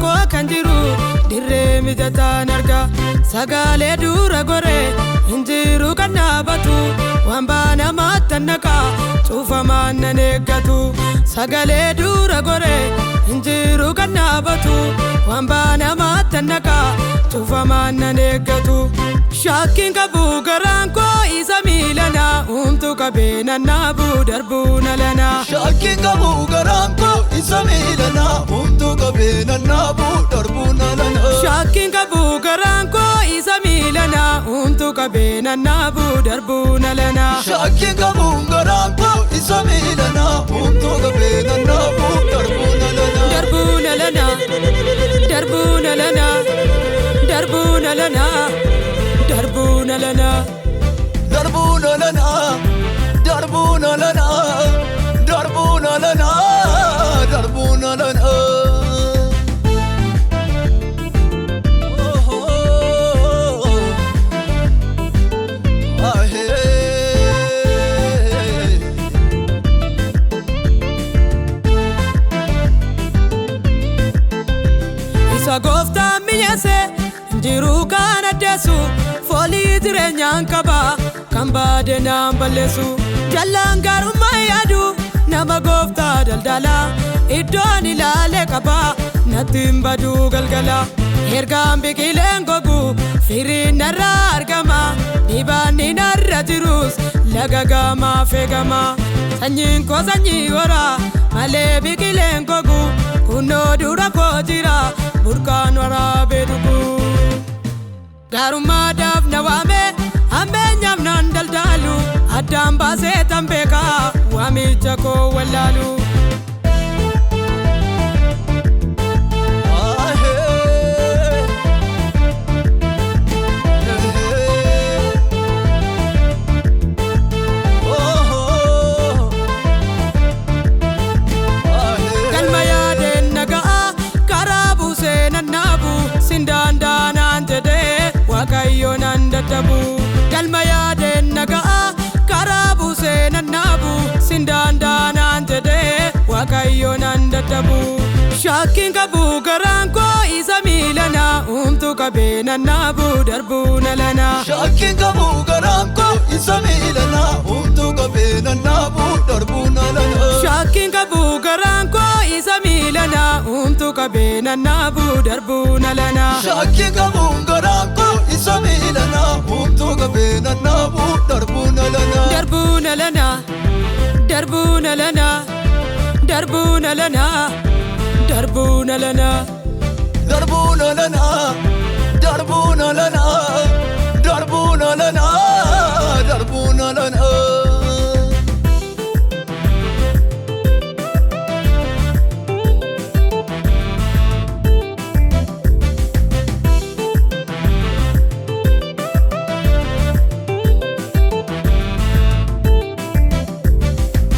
ko kan jiru dirree mijataan arga sagalee dura gore injiru kan dhaabatu waan baana mattannaka cuufamaan nan eeggatu sagalee dura gore injiru kan dhaabatu waan baana mattannaka cuufamaan nan eeggatu shakkiin qabu garaan koo isa miilana umtu qabeena naabu darbuuna lana shakkiin qabu garaan koo isa miilana umtu qabeena naabu darbuuna lana shakkiin qabu garaan koo isa miilana umtu qabeena naabu darbuuna lana shakkiin qabu garaan koo isa miilana umtu qabeena naabu darbuuna lana darbuuna lana darbuuna lana darbuuna lana darbuuna lana darbuuna lana darbuuna lana darbuuna lana darbuuna lana isa gooftaan minyase jiru kan addeessu foolii jireenyaan qaba kan baade naan balleessu jallaan gaarummaa yaadu nama gooftaa daldala iddoon ilaalee qaba nattiin baduu galgala ergaan biqileen gogu firiin narraa argama dhibaanni narra jirus laga gamaa feegama sanyiin koo sanyii horaa malee biqileen gogu kunnoo dura koo jira burqaan waraabee dhugu gaarummaadhaaf na waame ammeenyaaf naan daldaalu addaan baasee tan beekaa waamicha koo wallaalu galma yaadeen naga'a karaa buusee nannaabu sindaandaanaan jedhee waaqayyo nan dadhabu galma yaadeen naga'a karaa buusee nannaabu sindaandaanaan jedhee waaqayyo nan dadhabu shakkiin qabu garaan koo isa miilana umtu qabeena naabu darbuuna lana shakkiin qabu garaan koo isa miilana umtu qabeena naabu darbuuna lana shakkiin qabu garaan koo isa miilana umtu qabeena naabu darbuuna lana shakkiin qabu garaan koo isa miilana umtu qabeena naabu darbuuna lana darbuuna lana darbuuna lana darbuuna lana darbuuna lana darbuuna lana darbuuna lana darbuuna lana darbuuna lana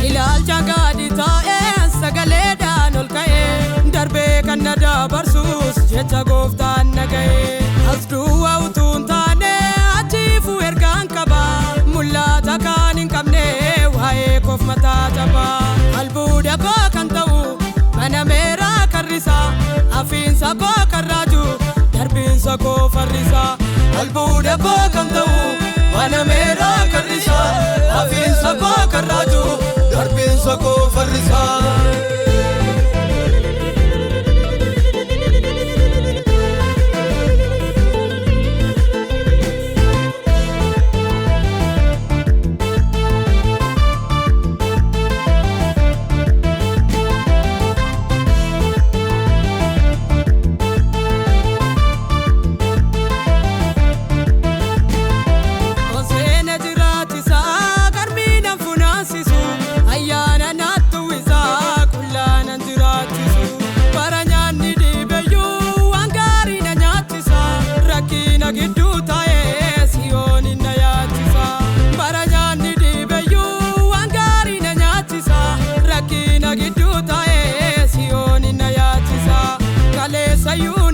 ilaalcha gaadii taa'ee sagaleedhaan ol ka'ee darbee kan na dabarsuus jecha gooftaan naga'ee as duwwaa utuu hin taane achiifuu ergaan qaba mul'ata kaan hin qabne waa'ee koof mataa jaba albuuda koo kan ta'u mana meeraa karrisa afiinsa koo kan raaju darbiinsa koo farrisa albuuda koo kan ta'u mana meeraa karrisa afiinsa koo kan raaju darbiinsa koo farrisa Sayur